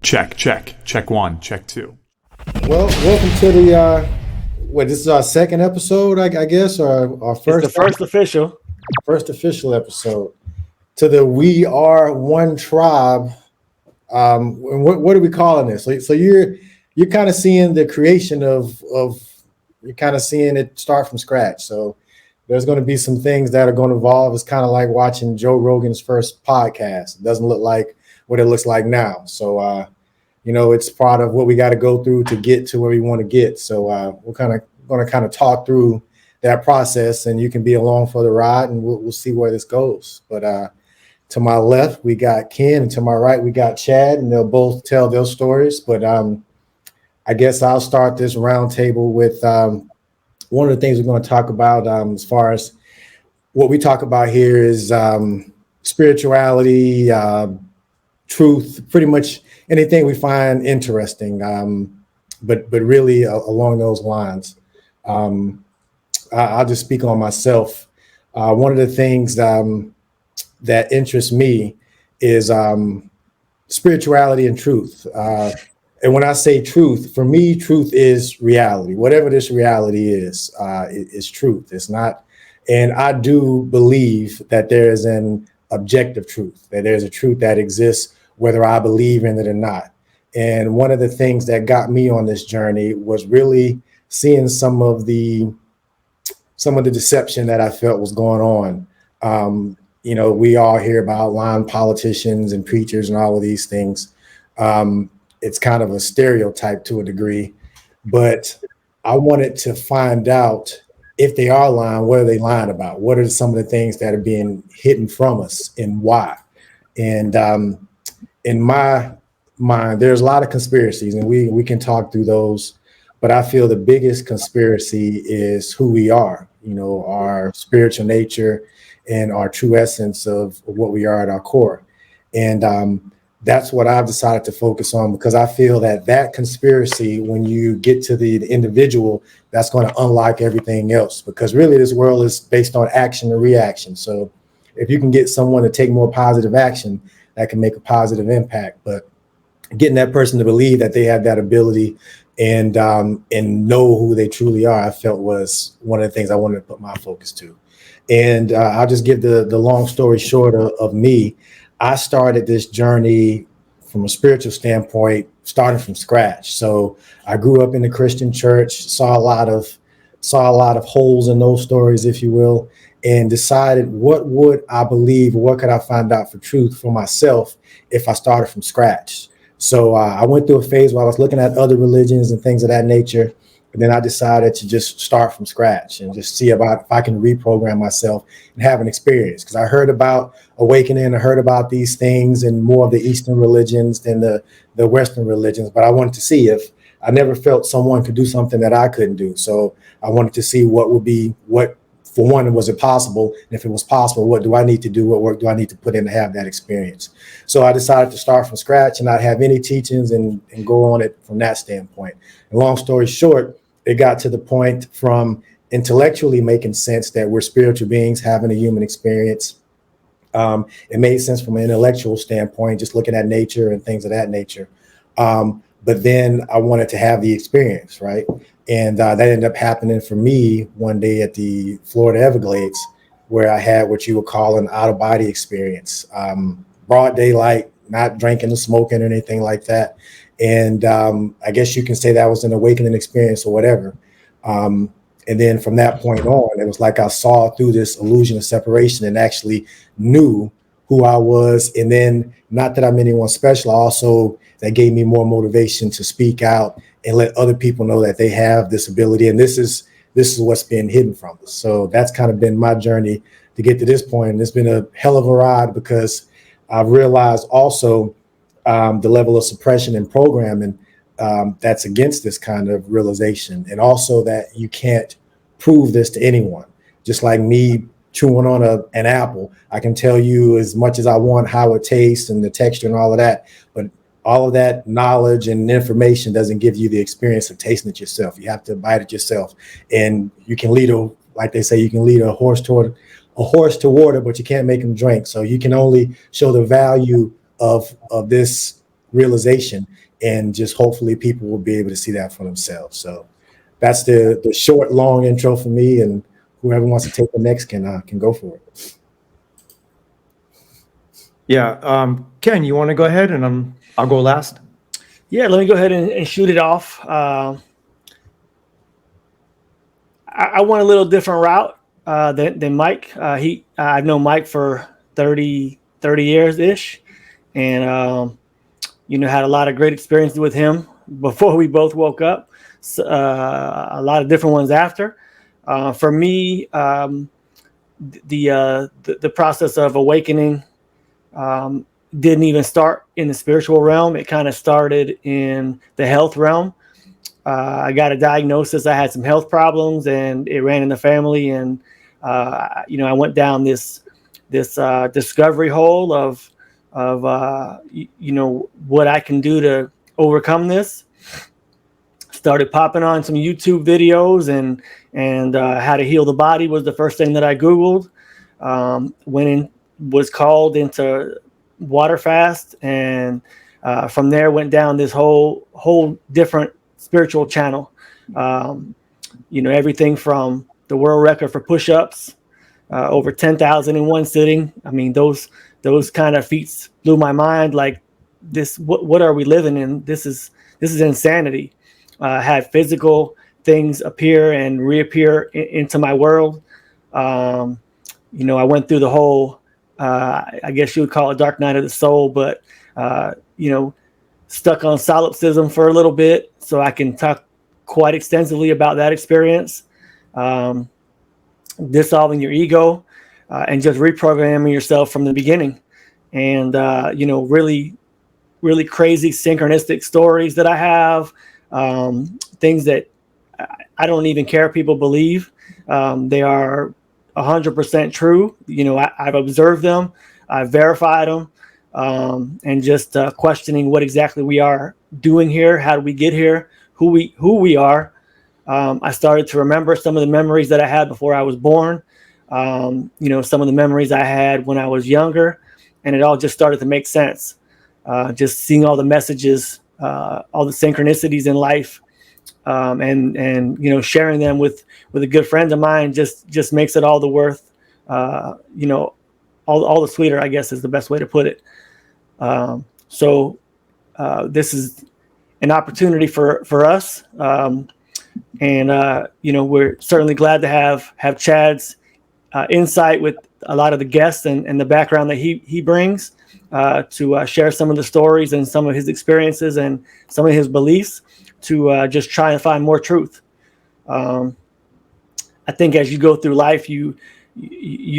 Check, check, check one, check two. Well, welcome to the this is our second episode, I guess, or our It's the first first official. first official episode to the We Are One Tribe. And what are we calling this? So you're kind of seeing the creation of you're kind of seeing it start from scratch. So there's going to be some things that are going to evolve. It's kind of like watching Joe Rogan's first podcast. It doesn't look like what it looks like now. So it's part of what we got to go through to get to where we want to get. So we're going to talk through that process, and you can be along for the ride, and we'll see where this goes. But to my left, we got Ken, and to my right, we got Chad, and they'll both tell their stories. But I guess I'll start this roundtable with one of the things we're going to talk about as far as what we talk about here is spirituality, truth, pretty much anything we find interesting, but really along those lines. I'll just speak on myself. One of the things that interests me is spirituality and truth. And when I say truth, for me, truth is reality. Whatever this reality is truth. It's not, and I do believe that there is an objective truth, that there's a truth that exists whether I believe in it or not. And one of the things that got me on this journey was really seeing some of the deception that I felt was going on. We all hear about lying politicians and preachers and all of these things. It's kind of a stereotype to a degree, but I wanted to find out if they are lying, what are they lying about? What are some of the things that are being hidden from us and why? And in my mind, there's a lot of conspiracies, and we can talk through those, but I feel the biggest conspiracy is who we are, our spiritual nature and our true essence of what we are at our core. And that's what I've decided to focus on, because I feel that conspiracy, when you get to the individual, that's going to unlock everything else, because really this world is based on action and reaction. So if you can get someone to take more positive action, that can make a positive impact. But getting that person to believe that they have that ability and know who they truly are, I felt was one of the things I wanted to put my focus to. And I'll just give the long story short of me. I started this journey from a spiritual standpoint, starting from scratch. So I grew up in the Christian church, saw a lot of holes in those stories, if you will, and decided what would I believe, what could I find out for truth for myself if I started from scratch. So I went through a phase where I was looking at other religions and things of that nature. And then I decided to just start from scratch and just see about if I can reprogram myself and have an experience. Because I heard about awakening, I heard about these things and more of the Eastern religions than the Western religions. But I wanted to see if I never felt someone could do something that I couldn't do. So I wanted to see what for one, was it possible? And if it was possible, what do I need to do? What work do I need to put in to have that experience? So I decided to start from scratch and not have any teachings and go on it from that standpoint. And long story short, it got to the point from intellectually making sense that we're spiritual beings having a human experience. It made sense from an intellectual standpoint, just looking at nature and things of that nature. But then I wanted to have the experience, right? And that ended up happening for me one day at the Florida Everglades, where I had what you would call an out-of-body experience. Broad daylight, not drinking or smoking or anything like that. And I guess you can say that was an awakening experience or whatever. And then from that point on, it was like I saw through this illusion of separation and actually knew who I was. And then not that I'm anyone special, also that gave me more motivation to speak out and let other people know that they have this ability. And this is what's been hidden from us. So that's kind of been my journey to get to this point. And it's been a hell of a ride, because I've realized also the level of suppression and programming that's against this kind of realization. And also that you can't prove this to anyone. Just like me chewing on an apple, I can tell you as much as I want how it tastes and the texture and all of that, but all of that knowledge and information doesn't give you the experience of tasting it yourself. You have to bite it yourself. And you can lead like they say, you can lead a horse to water, but you can't make him drink. So you can only show the value of this realization, and just hopefully people will be able to see that for themselves. So that's the short, long intro for me, and whoever wants to take the next can go for it. Yeah. Ken, you want to go ahead and I'll go last? Yeah, let me go ahead and shoot it off. I went a little different route than Mike. I've known Mike for 30 years ish, and had a lot of great experiences with him before we both woke up. So, a lot of different ones after. For me, the process of awakening didn't even start in the spiritual realm. It kind of started in the health realm. I got a diagnosis. I had some health problems, and it ran in the family. And I went down this discovery hole of what I can do to overcome this. Started popping on some YouTube videos, and how to heal the body was the first thing that I Googled. Was called into water fast, and from there went down this whole different spiritual channel. Everything from the world record for push-ups, over 10,000 in one sitting. I mean, those kind of feats blew my mind. Like, this, what are we living in? This is insanity. Had physical things appear and reappear into my world. I went through the whole, I guess you would call it dark night of the soul, but stuck on solipsism for a little bit, so I can talk quite extensively about that experience. Dissolving your ego, and just reprogramming yourself from the beginning. And really, really crazy synchronistic stories that I have, things that I don't even care if people believe. They are 100% true. I've observed them, I've verified them, and just questioning what exactly we are doing here. How do we get here? Who we are. I started to remember some of the memories that I had before I was born. Some of the memories I had when I was younger, and it all just started to make sense. Just seeing all the messages, all the synchronicities in life, and sharing them with a good friend of mine just makes it all the worth. All the sweeter, I guess, is the best way to put it. So this is an opportunity for us. We're certainly glad to have Chad's insight with a lot of the guests and the background that he brings to share some of the stories and some of his experiences and some of his beliefs to just try and find more truth. I think as you go through life, you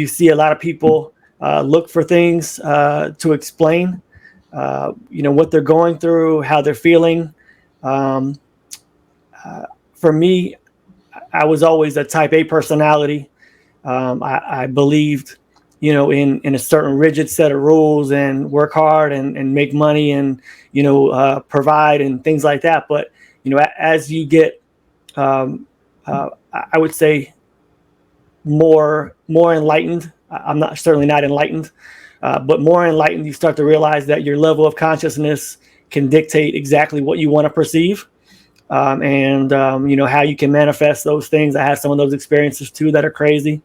see a lot of people look for things to explain, what they're going through, how they're feeling. For me, I was always a type A personality. I believed, in a certain rigid set of rules and work hard and make money and, provide and things like that. But, as you get, I would say more enlightened, I'm certainly not enlightened, but more enlightened, you start to realize that your level of consciousness can dictate exactly what you want to perceive. And how you can manifest those things. I have some of those experiences too that are crazy.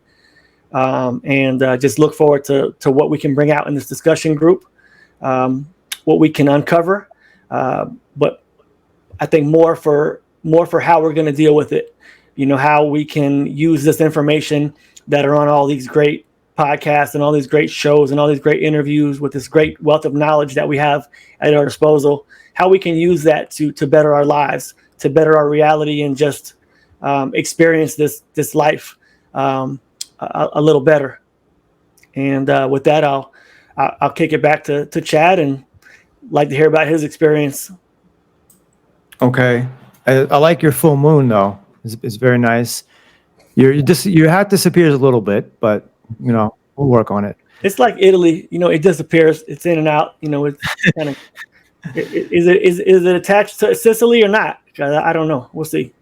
And just look forward to what we can bring out in this discussion group, what we can uncover. But I think more for how we're going to deal with it, how we can use this information that are on all these great podcasts and all these great shows and all these great interviews with this great wealth of knowledge that we have at our disposal, how we can use that to better our lives, to better our reality, and just experience this life a little better. And with that, I'll kick it back to Chad and like to hear about his experience. Okay. I like your full moon though. It's very nice. Your hat disappears a little bit, but we'll work on it. It's like Italy, it disappears. It's in and out. It's kind of. Is it attached to Sicily or not? I don't know. We'll see.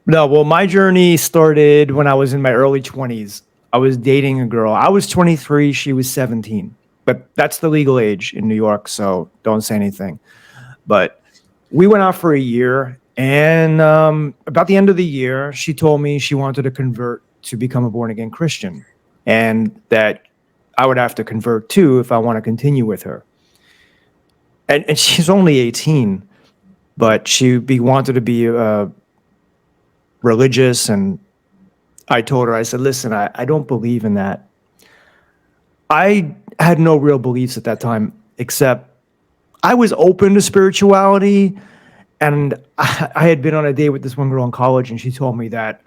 No, well, my journey started when I was in my early 20s. I was dating a girl. I was 23, she was 17. but that's the legal age in New York, so don't say anything. But we went out for a year, and about the end of the year, she told me she wanted to convert to become a born-again Christian, and that I would have to convert too if I want to continue with her. And she's only 18, but wanted to be religious, and I told her, I said, listen, I don't believe in that. I had no real beliefs at that time, except I was open to spirituality, and I had been on a date with this one girl in college, and she told me that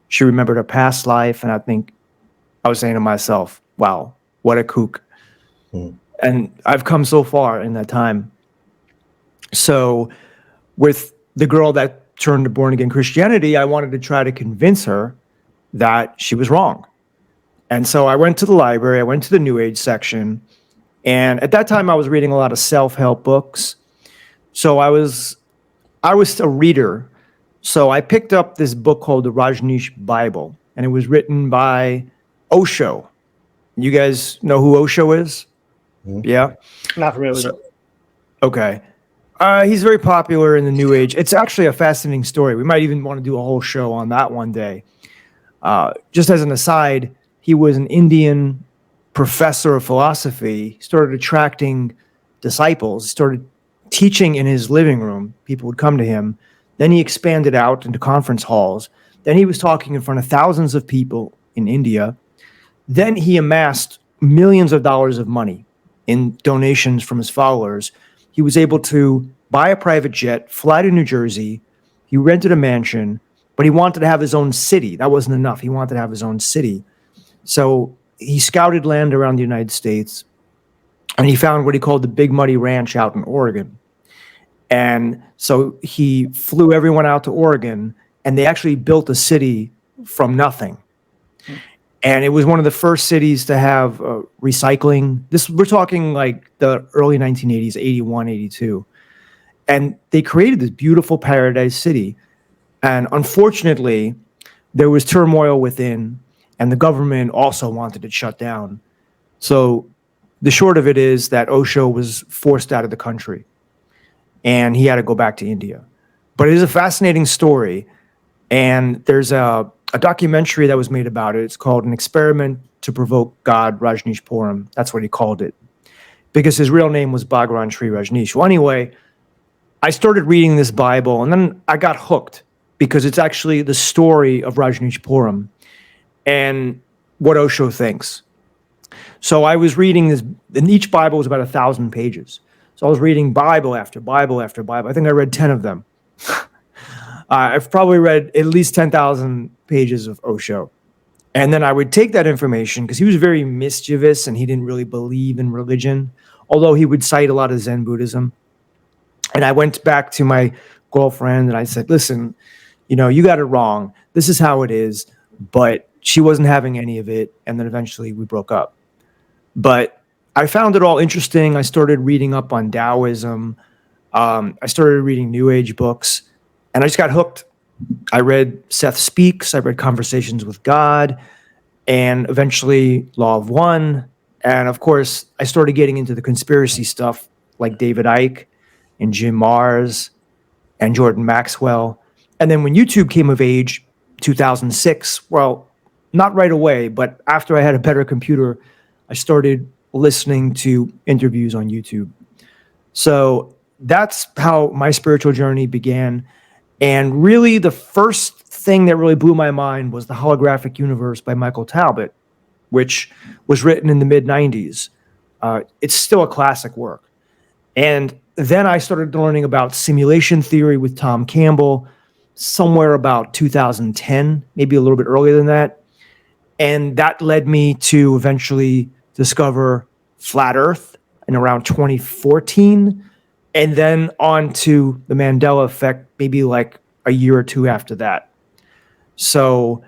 she remembered her past life, and I was saying to myself, wow, what a kook. And I've come so far in that time. So with the girl that turned to born-again Christianity, I wanted to try to convince her that she was wrong. And so I went to the library, I went to the New Age section, and at that time I was reading a lot of self-help books. So I was a reader. So I picked up this book called the Rajneesh Bible, and it was written by Osho. You guys know who Osho is? Yeah? Not familiar with it. Okay. He's very popular in the New Age. It's actually a fascinating story. We might even want to do a whole show on that one day. Just as an aside, he was an Indian professor of philosophy. He started attracting disciples. He started teaching in his living room. People would come to him. Then he expanded out into conference halls. Then he was talking in front of thousands of people in India. Then he amassed millions of dollars of money in donations from his followers. He was able to buy a private jet, fly to New Jersey. He rented a mansion, but he wanted to have his own city. That wasn't enough. He wanted to have his own city. So he scouted land around the United States, and he found what he called the Big Muddy Ranch out in Oregon. And so he flew everyone out to Oregon, and they actually built a city from nothing. And it was one of the first cities to have recycling. We're talking like the early 1980s, 81, 82. And they created this beautiful paradise city. And unfortunately, there was turmoil within, and the government also wanted it shut down. So the short of it is that Osho was forced out of the country, and he had to go back to India. But it is a fascinating story. And there's a documentary that was made about it. It's called An Experiment to Provoke God, Rajneesh Puram. That's what he called it, because his real name was Bhagwan Sri Rajneesh. Well, anyway, I started reading this Bible, and then I got hooked because it's actually the story of Rajneesh Puram and what Osho thinks. So I was reading this, and each Bible was about 1,000 pages. So I was reading Bible after Bible after Bible. I think I read 10 of them. I've probably read at least 10,000 pages of Osho. And then I would take that information, because he was very mischievous and he didn't really believe in religion, although he would cite a lot of Zen Buddhism. And I went back to my girlfriend and I said, listen, you got it wrong. This is how it is. But she wasn't having any of it. And then eventually we broke up. But I found it all interesting. I started reading up on Taoism. I started reading New Age books. And I just got hooked. I read Seth Speaks. I read Conversations with God, and eventually Law of One. And of course, I started getting into the conspiracy stuff like David Icke and Jim Mars and Jordan Maxwell. And then when YouTube came of age, 2006, well, not right away, but after I had a better computer, I started listening to interviews on YouTube. So that's how my spiritual journey began. And really, the first thing that really blew my mind was The Holographic Universe by Michael Talbot, which was written in the mid-90s. It's still a classic work. And then I started learning about simulation theory with Tom Campbell somewhere about 2010, maybe a little bit earlier than that. And that led me to eventually discover Flat Earth in around 2014. And then on to the Mandela effect, maybe like a year or two after that. So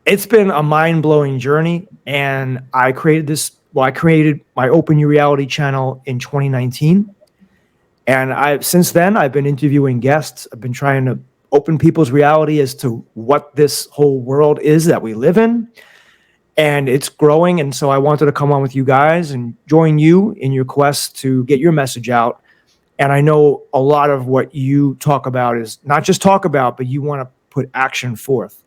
it's been a mind-blowing journey. And I created my Open Your Reality channel in 2019. And since then, I've been interviewing guests. I've been trying to open people's reality as to what this whole world is that we live in. and it's growing. And so I wanted to come on with you guys and join you in your quest to get your message out. And I know a lot of what you talk about is not just talk about, but you want to put action forth.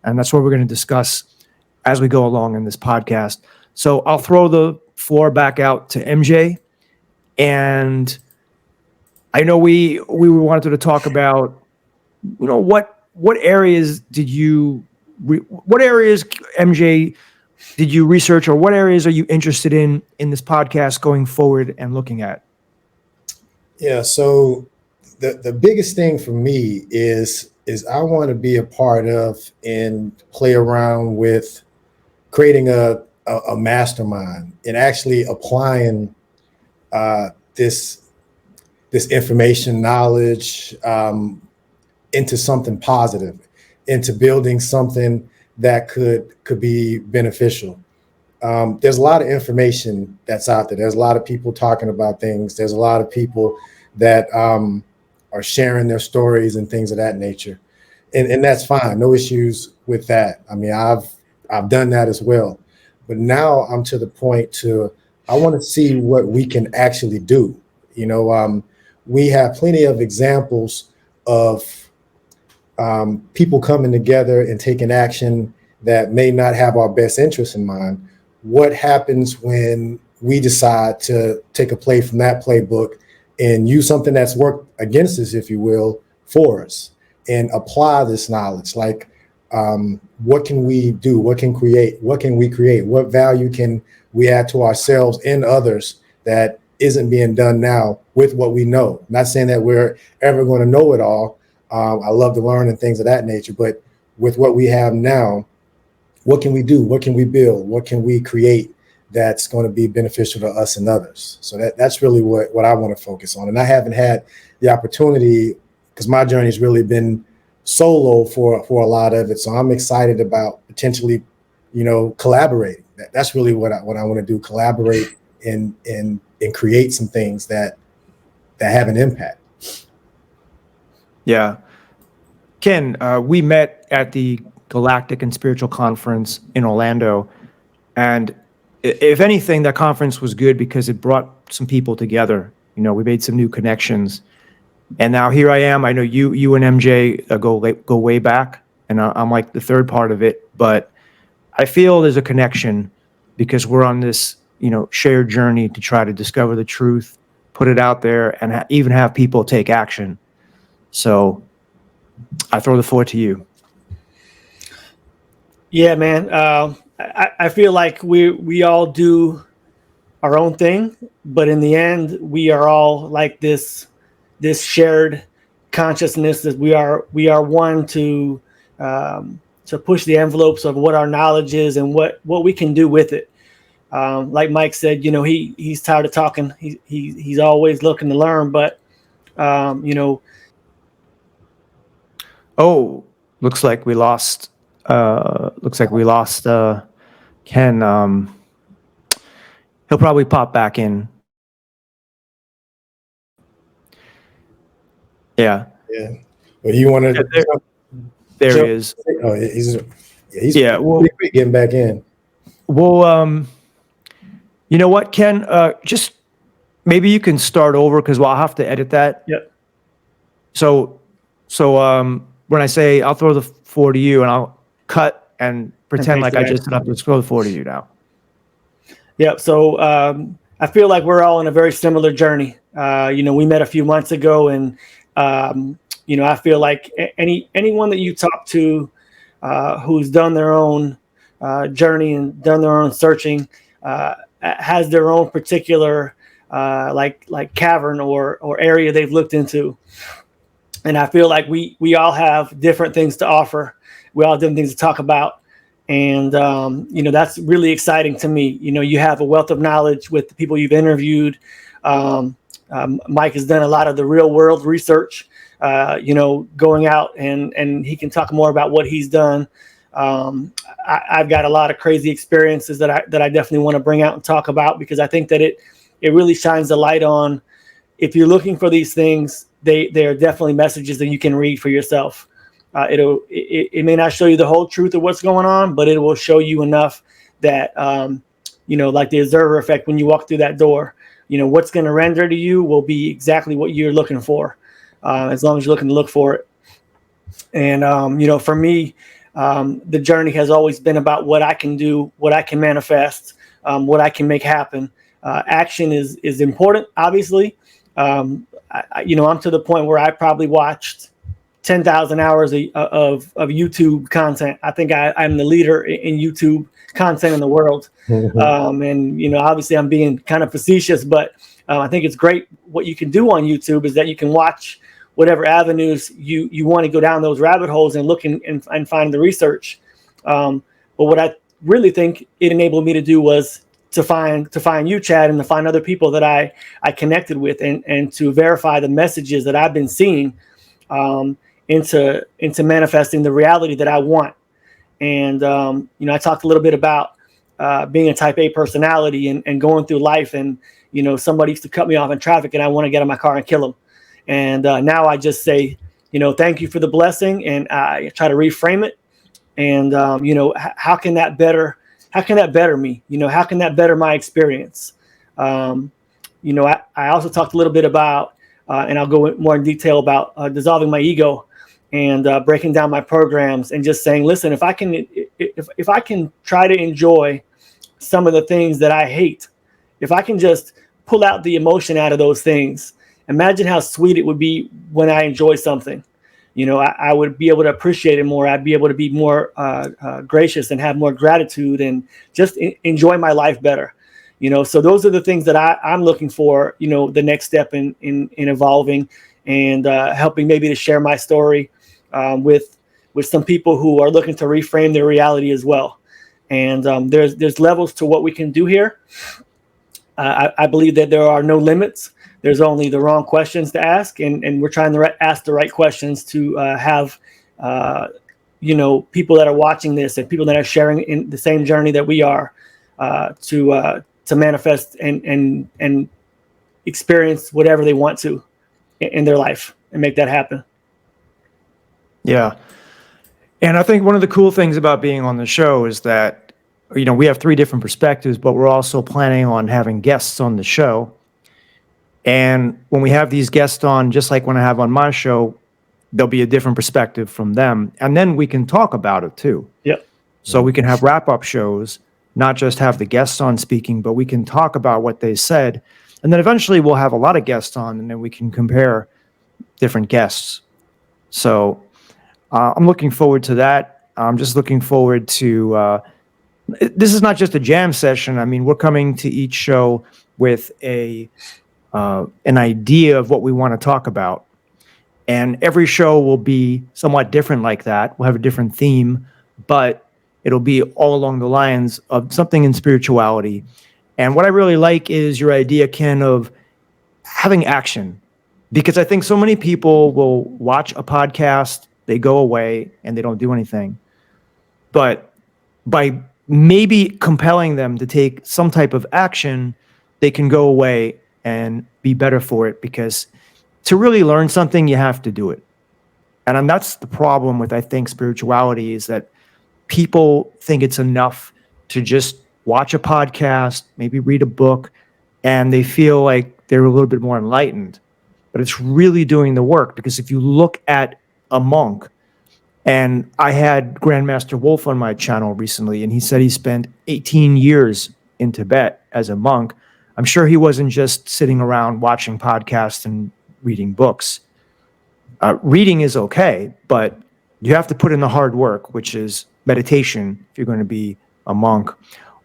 And that's what we're going to discuss as we go along in this podcast. So I'll throw the floor back out to MJ. And I know we wanted to talk about, what areas what areas, MJ, did you research, or what areas are you interested in this podcast going forward and looking at? Yeah, so the biggest thing for me is I want to be a part of and play around with creating a mastermind and actually applying this information, knowledge into something positive, into building something that could be beneficial. There's a lot of information that's out there. There's a lot of people talking about things. There's a lot of people that are sharing their stories and things of that nature. And that's fine. No issues with that. I mean, I've done that as well. But now I'm to the point I want to see what we can actually do. We have plenty of examples of people coming together and taking action that may not have our best interests in mind. What happens when we decide to take a play from that playbook and use something that's worked against us, if you will, for us, and apply this knowledge? Like, what can we do? What can we create? What value can we add to ourselves and others that isn't being done now with what we know? I'm not saying that we're ever going to know it all. I love to learn and things of that nature, but with what we have now, what can we do? What can we build? What can we create that's going to be beneficial to us and others? So that's really what I want to focus on. And I haven't had the opportunity, because my journey has really been solo for a lot of it. So I'm excited about potentially, collaborating. That's really what I want to do: collaborate and create some things that have an impact. Yeah. Ken, we met at the Galactic and Spiritual Conference in Orlando. And if anything, that conference was good because it brought some people together. We made some new connections. And now here I am. I know you and MJ go way back, and I'm like the third part of it. But I feel there's a connection because we're on this, shared journey to try to discover the truth, put it out there, and even have people take action. So I throw the floor to you. Yeah, man. I feel like we all do our own thing, but in the end, we are all like this shared consciousness that we are one to push the envelopes of what our knowledge is and what we can do with it. Like Mike said, he's tired of talking. He's always looking to learn, but Oh, looks like we lost Ken. He'll probably pop back in. Yeah. Yeah. Well, you want to? There he is. Oh, he's Well, pretty quick getting back in. Well, you know what, Ken? Just maybe you can start over because I'll have to edit that. Yep. So when I say I'll throw the floor to you, and I'll cut and pretend like I just said I'll throw the floor to you now. Yep. So I feel like we're all on a very similar journey. We met a few months ago, and I feel like anyone that you talk to who's done their own journey and done their own searching has their own particular like cavern or area they've looked into. And I feel like we all have different things to offer. We all have different things to talk about. And, that's really exciting to me. You have a wealth of knowledge with the people you've interviewed. Mike has done a lot of the real world research, going out and he can talk more about what he's done. I've got a lot of crazy experiences that I definitely want to bring out and talk about, because I think that it really shines the light on, if you're looking for these things, they are definitely messages that you can read for yourself. It may not show you the whole truth of what's going on, but it will show you enough that, like the observer effect, when you walk through that door, what's going to render to you will be exactly what you're looking for, as long as you're looking to look for it. And, for me, the journey has always been about what I can do, what I can manifest, what I can make happen. Action is important, obviously. I'm to the point where I probably watched 10,000 hours of YouTube content. I think I'm the leader in YouTube content in the world. And, obviously I'm being kind of facetious, but I think it's great. What you can do on YouTube is that you can watch whatever avenues you want to go down those rabbit holes and look and find the research. But what I really think it enabled me to do was to find you, Chad, and to find other people that I connected with, and to verify the messages that I've been seeing into manifesting the reality that I want. And, I talked a little bit about being a type A personality and going through life. And, somebody used to cut me off in traffic and I want to get in my car and kill them. And now I just say, thank you for the blessing. And I try to reframe it. And, how can that better me? How can that better my experience? I also talked a little bit about, and I'll go more in detail about dissolving my ego and breaking down my programs and just saying, listen, if I can try to enjoy some of the things that I hate, if I can just pull out the emotion out of those things, imagine how sweet it would be when I enjoy something. I would be able to appreciate it more. I'd be able to be more gracious and have more gratitude and just enjoy my life better. So those are the things that I'm looking for, the next step in evolving and helping maybe to share my story with some people who are looking to reframe their reality as well. And there's levels to what we can do here. I believe that there are no limits. There's only the wrong questions to ask, and we're trying to ask the right questions to have, people that are watching this and people that are sharing in the same journey that we are, to manifest and experience whatever they want to in their life and make that happen. Yeah. And I think one of the cool things about being on the show is that, we have 3 different perspectives, but we're also planning on having guests on the show. And when we have these guests on, just like when I have on my show, there'll be a different perspective from them. And then we can talk about it too. Yep. So we can have wrap-up shows, not just have the guests on speaking, but we can talk about what they said. And then eventually we'll have a lot of guests on, and then we can compare different guests. So I'm looking forward to that. I'm just looking forward to, this is not just a jam session. I mean, we're coming to each show with an idea of what we want to talk about. And every show will be somewhat different like that. We'll have a different theme, but it'll be all along the lines of something in spirituality. And what I really like is your idea, Ken, of having action. Because I think so many people will watch a podcast, they go away, and they don't do anything. But by maybe compelling them to take some type of action, they can go away and be better for it, because to really learn something, you have to do it. And that's the problem with, I think, spirituality, is that people think it's enough to just watch a podcast, maybe read a book, and they feel like they're a little bit more enlightened. But it's really doing the work, because if you look at a monk, and I had Grandmaster Wolf on my channel recently, and he said he spent 18 years in Tibet as a monk. I'm sure he wasn't just sitting around watching podcasts and reading books. Reading is okay, but you have to put in the hard work, which is meditation, if you're going to be a monk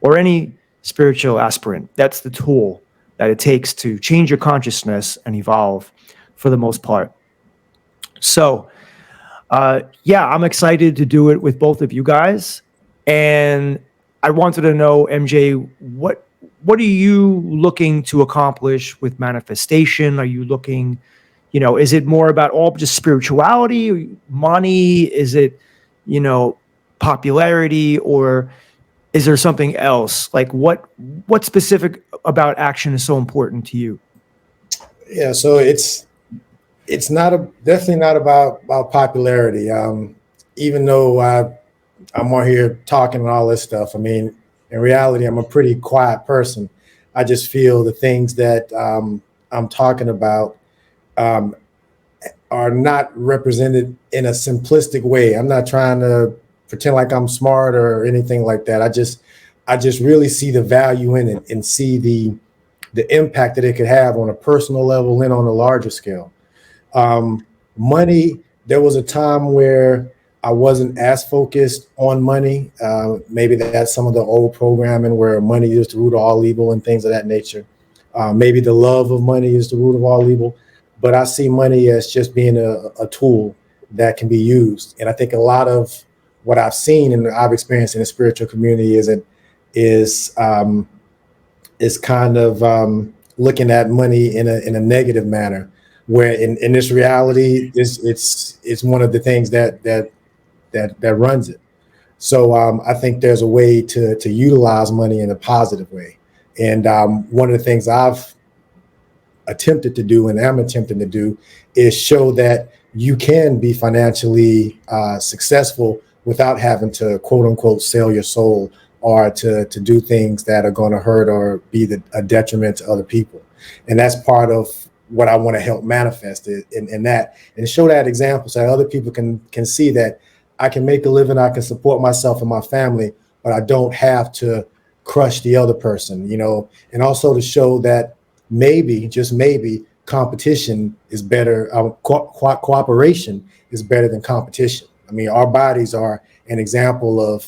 or any spiritual aspirant. That's the tool that it takes to change your consciousness and evolve for the most part. So, I'm excited to do it with both of you guys. And I wanted to know, MJ, what are you looking to accomplish with manifestation? Are you looking, is it more about all just spirituality, money? Is it, popularity, or is there something else? Like what specific about action is so important to you? Yeah, so it's definitely not about popularity. Even though I'm on here talking and all this stuff, I mean, In reality, I'm a pretty quiet person. I just feel the things that I'm talking about um, are not represented in a simplistic way. I'm not trying to pretend like I'm smart or anything like that. I just really see the value in it and see the impact that it could have on a personal level and on a larger scale. Money, there was a time where I wasn't as focused on money. Maybe that's some of the old programming where money is the root of all evil and things of that nature. Maybe the love of money is the root of all evil. But I see money as just being a tool that can be used. And I think a lot of what I've seen and I've experienced in the spiritual community is is kind of looking at money in a negative manner, where in this reality it's one of the things that runs it. So I think there's a way to utilize money in a positive way. And one of the things I've attempted to do and am attempting to do is show that you can be financially successful without having to quote unquote sell your soul or to do things that are going to hurt or be a detriment to other people. And that's part of what I want to help manifest in that and show that example so that other people can see that I can make a living, I can support myself and my family, but I don't have to crush the other person, and also to show that maybe, just maybe, competition is better, cooperation is better than competition. I mean, our bodies are an example of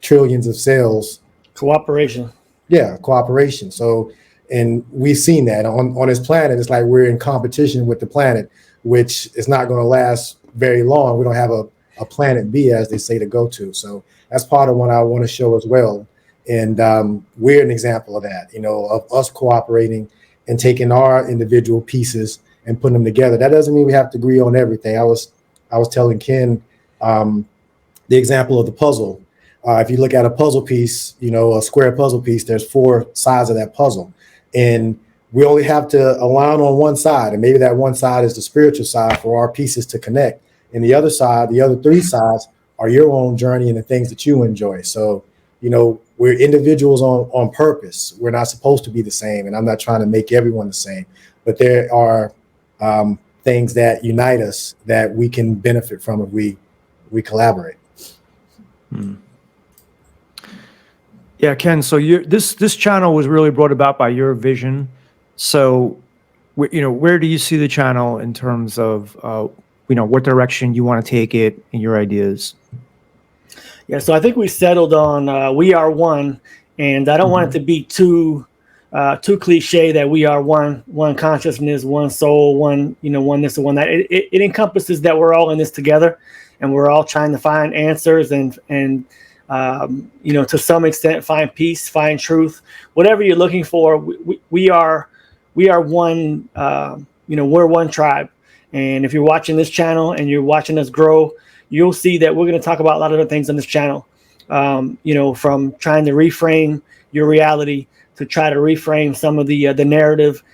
trillions of cells. Cooperation. Yeah, cooperation. So, and we've seen that on this planet. It's like we're in competition with the planet, which is not going to last very long. We don't have a planet B, as they say, to go to. So that's part of what I want to show as well. And we're an example of that, of us cooperating and taking our individual pieces and putting them together. That doesn't mean we have to agree on everything. I was telling Ken the example of the puzzle. If you look at a puzzle piece, a square puzzle piece, there's 4 sides of that puzzle. And we only have to align on one side. And maybe that one side is the spiritual side for our pieces to connect. And the other side, the other 3 sides are your own journey and the things that you enjoy. So, we're individuals on purpose. We're not supposed to be the same. And I'm not trying to make everyone the same. But there are things that unite us that we can benefit from if we collaborate. Yeah, Ken. So this channel was really brought about by your vision. So, where do you see the channel in terms of what direction you want to take it and your ideas? Yeah, so I think we settled on we are one, and I don't want it to be too cliche that we are one consciousness, one soul, one one this and one that. It encompasses that we're all in this together, and we're all trying to find answers and to some extent find peace, find truth, whatever you're looking for. We are one. We're one tribe, and if you're watching this channel and you're watching us grow, you'll see that we're going to talk about a lot of other things on this channel. From trying to reframe your reality to try to reframe some of the narrative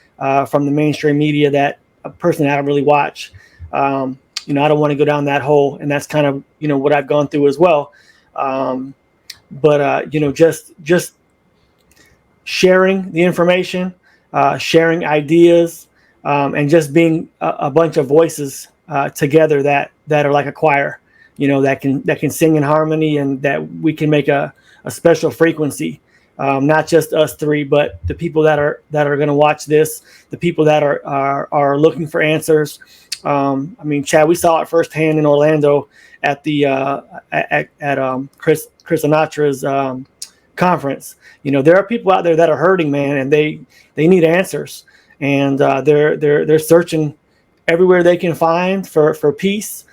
from the mainstream media that personally I don't really watch. I don't want to go down that hole, and that's kind of what I've gone through as well. Just sharing the information, sharing ideas, and just being a bunch of voices together that are like a choir. That can sing in harmony, and that we can make a special frequency, not just us 3, but the people that are going to watch this, the people that are looking for answers. Chad, we saw it firsthand in Orlando at the Chris Sinatra's conference. There are people out there that are hurting, man, and they need answers, and they're searching everywhere they can find for peace.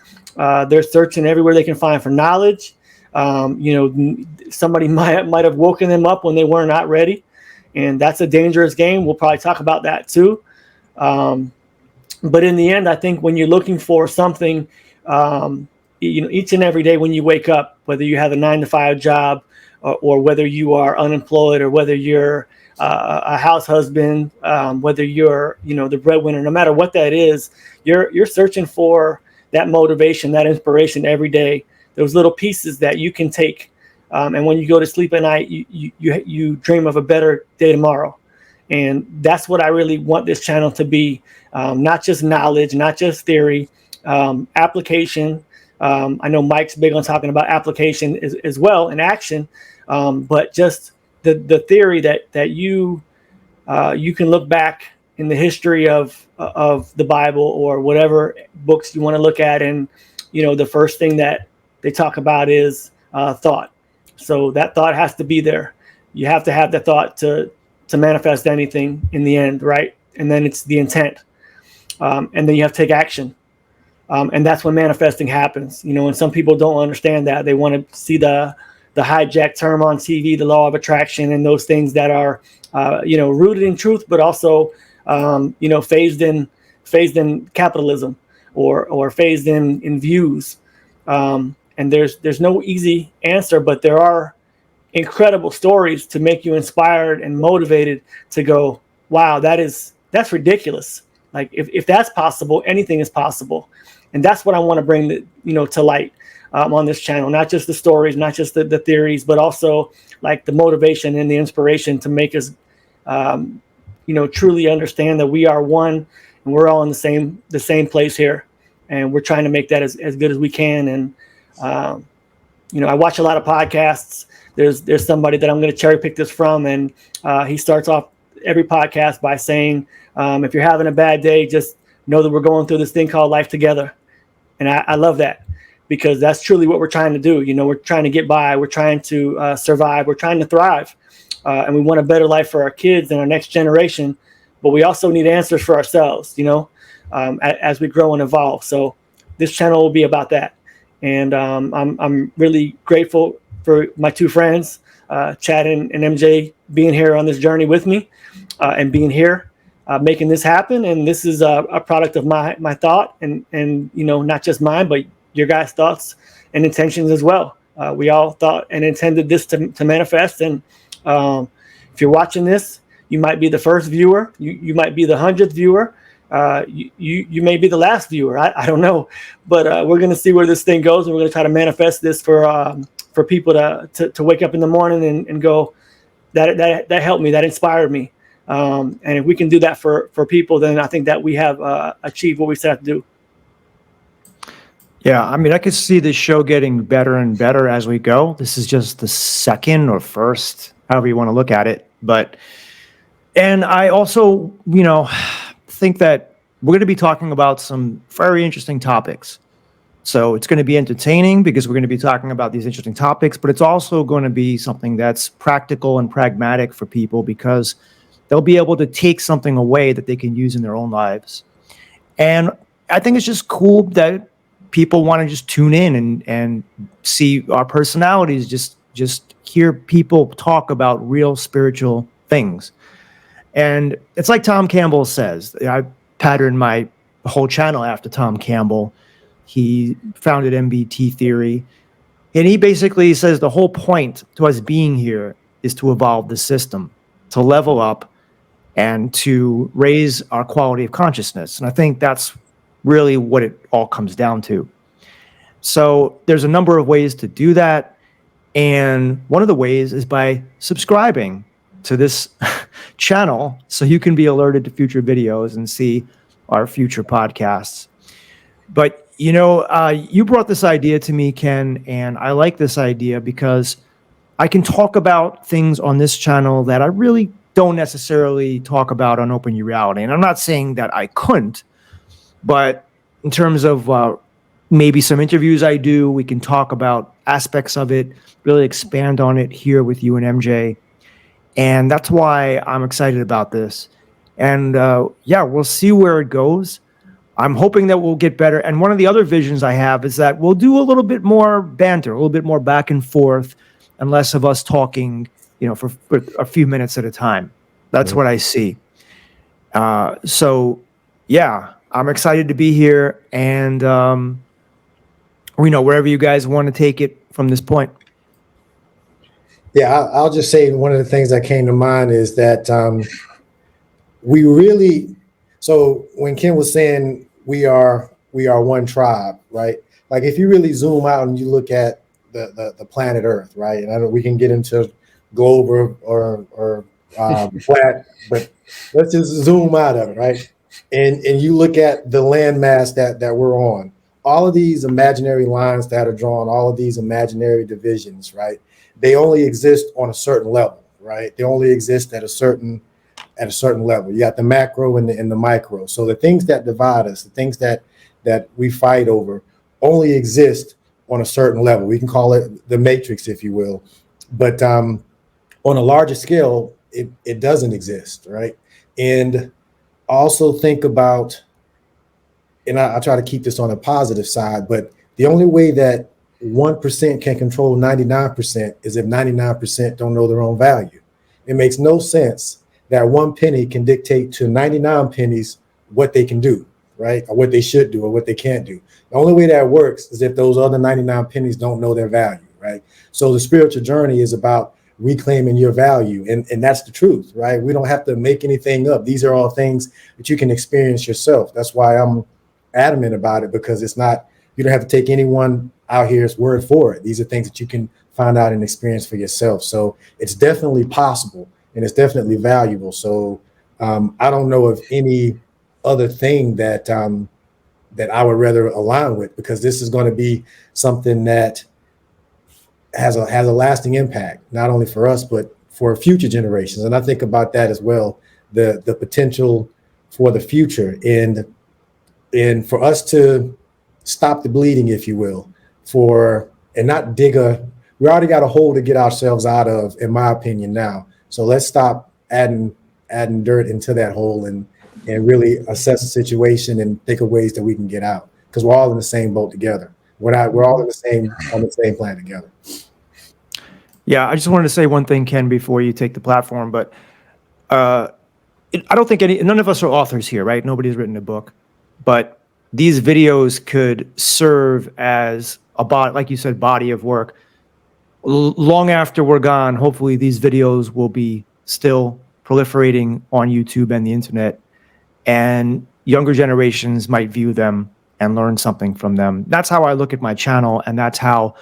They're searching everywhere they can find for knowledge. Somebody might have woken them up when they were not ready, and that's a dangerous game. We'll probably talk about that too. But in the end, I think when you're looking for something, each and every day when you wake up, whether you have a 9-to-5 job or whether you are unemployed or whether you're a house husband, whether you're the breadwinner, no matter what that is, you're searching for that motivation, that inspiration every day, those little pieces that you can take And when you go to sleep at night, you dream of a better day tomorrow. And that's what I really want this channel to be. Not just knowledge, not just theory, application. I know Mike's big on talking about application as well in action, but just the theory that you can look back in the history of the Bible or whatever books you want to look at, and the first thing that they talk about is thought. So that thought has to be there. You have to have the thought to manifest anything in the end, right? And then it's the intent, and then you have to take action, and that's when manifesting happens. And some people don't understand that. They want to see the hijacked term on TV, the law of attraction, and those things that are rooted in truth, but also phased in capitalism or phased in views. And there's no easy answer, but there are incredible stories to make you inspired and motivated to go, wow, that's ridiculous. Like if that's possible, anything is possible. And that's what I want to bring to light on this channel, not just the stories, not just the theories, but also like the motivation and the inspiration to make us truly understand that we are one and we're all in the same place here, and we're trying to make that as good as we can. And I watch a lot of podcasts. There's somebody that I'm going to cherry pick this from, and he starts off every podcast by saying, if you're having a bad day, just know that we're going through this thing called life together. And I love that, because that's truly what we're trying to do. We're trying to get by. We're trying to survive. We're trying to thrive. And we want a better life for our kids and our next generation. But we also need answers for ourselves, as we grow and evolve. So this channel will be about that. And I'm really grateful for my two friends, Chad and MJ, being here on this journey with me, and being here, making this happen. And this is a product of my thought, and not just mine, but your guys' thoughts and intentions as well. We all thought and intended this to manifest. And if you're watching this, you might be the first viewer. You might be the 100th viewer. You may be the last viewer. I don't know, but we're going to see where this thing goes, and we're going to try to manifest this for people to wake up in the morning and go, that helped me, that inspired me. And if we can do that for people, then I think that we have achieved what we set out to do. Yeah, I mean, I could see this show getting better and better as we go. This is just the second or first, however you want to look at it. And I also, think that we're going to be talking about some very interesting topics. So it's going to be entertaining because we're going to be talking about these interesting topics, but it's also going to be something that's practical and pragmatic for people, because they'll be able to take something away that they can use in their own lives. And I think it's just cool that people want to just tune in and see our personalities, just hear people talk about real spiritual things. And it's like Tom Campbell says, I patterned my whole channel after Tom Campbell. He founded MBT theory. And he basically says the whole point to us being here is to evolve the system, to level up, and to raise our quality of consciousness. And I think that's really what it all comes down to. So there's a number of ways to do that. And one of the ways is by subscribing to this channel so you can be alerted to future videos and see our future podcasts. But, you brought this idea to me, Ken, and I like this idea because I can talk about things on this channel that I really don't necessarily talk about on Open Your Reality. And I'm not saying that I couldn't, but in terms of maybe some interviews I do, we can talk about aspects of it, really expand on it here with you and MJ. And that's why I'm excited about this. And we'll see where it goes. I'm hoping that we'll get better. And one of the other visions I have is that we'll do a little bit more banter, a little bit more back and forth, and less of us talking, for a few minutes at a time. That's what I see. So, I'm excited to be here. And, wherever you guys want to take it from this point. Yeah, I'll just say one of the things that came to mind is that we really, so when Ken was saying we are one tribe, right? Like if you really zoom out and you look at the planet Earth, right? And I know we can get into globe or flat, but let's just zoom out of it, right? And you look at the landmass that we're on, all of these imaginary lines that are drawn, all of these imaginary divisions, right? They only exist on a certain level, right? They only exist at a certain level. You got the macro and the micro. So the things that divide us, the things that we fight over, only exist on a certain level. We can call it the matrix, if you will, but on a larger scale, it doesn't exist, right? And also think about, and I try to keep this on the positive side, but the only way that 1% can control 99% is if 99% don't know their own value. It makes no sense that one penny can dictate to 99 pennies what they can do, right? Or what they should do or what they can't do. The only way that works is if those other 99 pennies don't know their value, right? So the spiritual journey is about reclaiming your value. And that's the truth, right? We don't have to make anything up. These are all things that you can experience yourself. That's why I'm adamant about it, because it's not, you don't have to take anyone out here's word for it. These are things that you can find out and experience for yourself. So it's definitely possible and it's definitely valuable. So I don't know of any other thing that I would rather align with, because this is going to be something that has a lasting impact, not only for us, but for future generations. And I think about that as well, the potential for the future and for us to stop the bleeding, if you will, and not we already got a hole to get ourselves out of, in my opinion now. So let's stop adding dirt into that hole and really assess the situation and think of ways that we can get out, because we're all in the same boat together. We're all on the same planet together. Yeah, I just wanted to say one thing, Ken, before you take the platform, but I don't think none of us are authors here, right? Nobody's written a book, but these videos could serve as like you said, body of work. Long after we're gone, hopefully these videos will be still proliferating on YouTube and the internet, and younger generations might view them and learn something from them. That's how I look at my channel, and that's how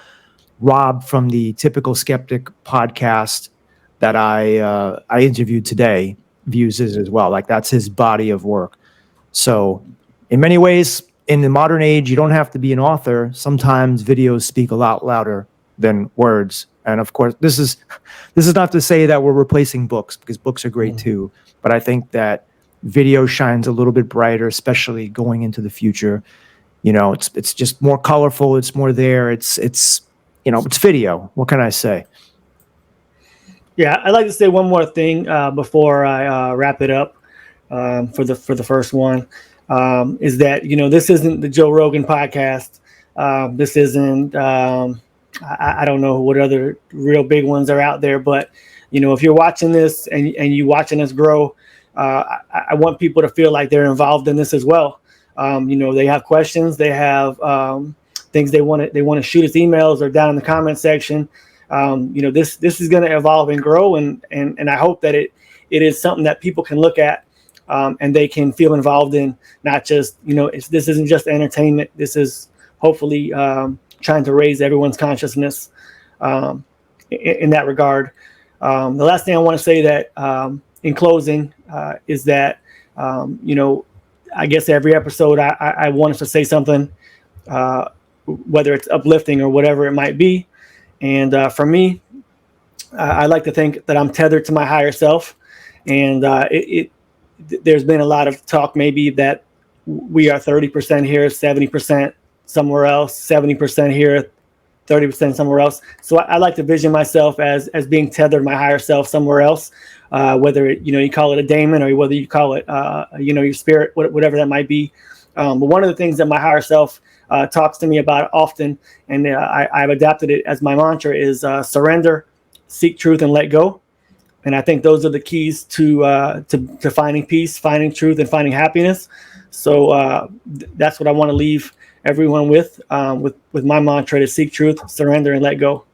Rob from the Typical Skeptic podcast that I interviewed today views it as well. Like, that's his body of work. So in many ways, in the modern age, you don't have to be an author. Sometimes videos speak a lot louder than words. And of course, this is not to say that we're replacing books, because books are great too. But I think that video shines a little bit brighter, especially going into the future. You know, it's just more colorful. It's more there. It's video. What can I say? Yeah, I'd like to say one more thing before I wrap it up for the first one. Is that, this isn't the Joe Rogan podcast. This isn't, I don't know what other real big ones are out there, but, if you're watching this and you watching us grow, I want people to feel like they're involved in this as well. They have questions, they have things they want to shoot us emails or down in the comment section. This is going to evolve and grow, and I hope that it is something that people can look at. And they can feel involved in, not just, this isn't just entertainment. This is hopefully trying to raise everyone's consciousness in that regard. The last thing I want to say that in closing is that, I guess every episode I want us to say something, whether it's uplifting or whatever it might be. And for me, I like to think that I'm tethered to my higher self. And there's been a lot of talk maybe that we are 30% here, 70% somewhere else, 70% here, 30% somewhere else. So I like to vision myself as being tethered to my higher self somewhere else, whether you call it a daemon or whether you call it your spirit, whatever that might be. But one of the things that my higher self talks to me about often, and I've adapted it as my mantra, is surrender, seek truth, and let go. And I think those are the keys to finding peace, finding truth, and finding happiness. So that's what I want to leave everyone with my mantra: to seek truth, surrender, and let go.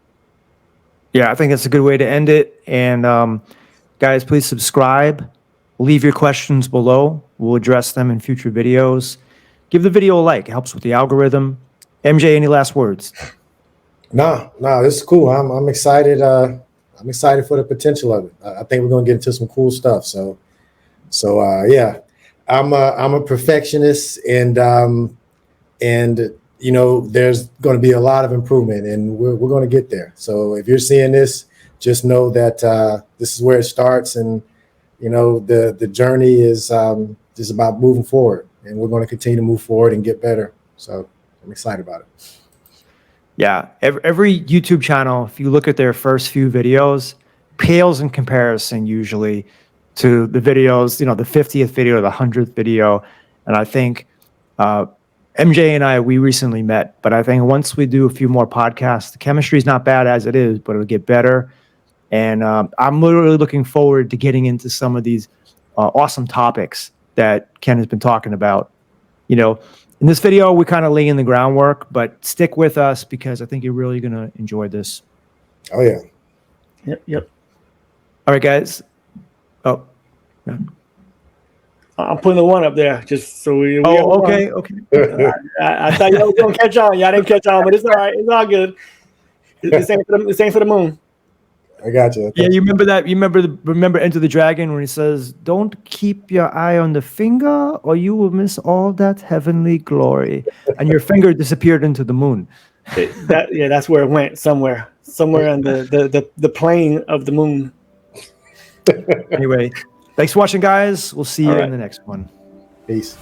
Yeah, I think that's a good way to end it. And guys, please subscribe. Leave your questions below. We'll address them in future videos. Give the video a like. It helps with the algorithm. MJ, any last words? No, this is cool. I'm excited. I'm excited for the potential of it. I think we're gonna get into some cool stuff. So yeah, I'm a perfectionist, and there's going to be a lot of improvement, and we're going to get there. So if you're seeing this, just know that this is where it starts, and the journey is just about moving forward, and we're going to continue to move forward and get better. So I'm excited about it. Yeah, every YouTube channel, if you look at their first few videos, pales in comparison usually to the videos, the 50th video, the 100th video. And I think MJ and I, we recently met, but I think once we do a few more podcasts, the chemistry is not bad as it is, but it'll get better. And I'm literally looking forward to getting into some of these awesome topics that Ken has been talking about. In this video, we kind of lay in the groundwork, but stick with us because I think you're really going to enjoy this. Oh, yeah. Yep. All right, guys. Oh, yeah. I'm putting the one up there just so we. Okay. I thought y'all was gonna catch on. Y'all didn't catch on, but it's all right. It's all good. This ain't for the moon. I got you. Yeah, you remember that? You remember Enter the Dragon when he says, "Don't keep your eye on the finger, or you will miss all that heavenly glory." And your finger disappeared into the moon. That's where it went. Somewhere on the plane of the moon. Anyway, thanks for watching, guys. We'll see you in the next one. Peace.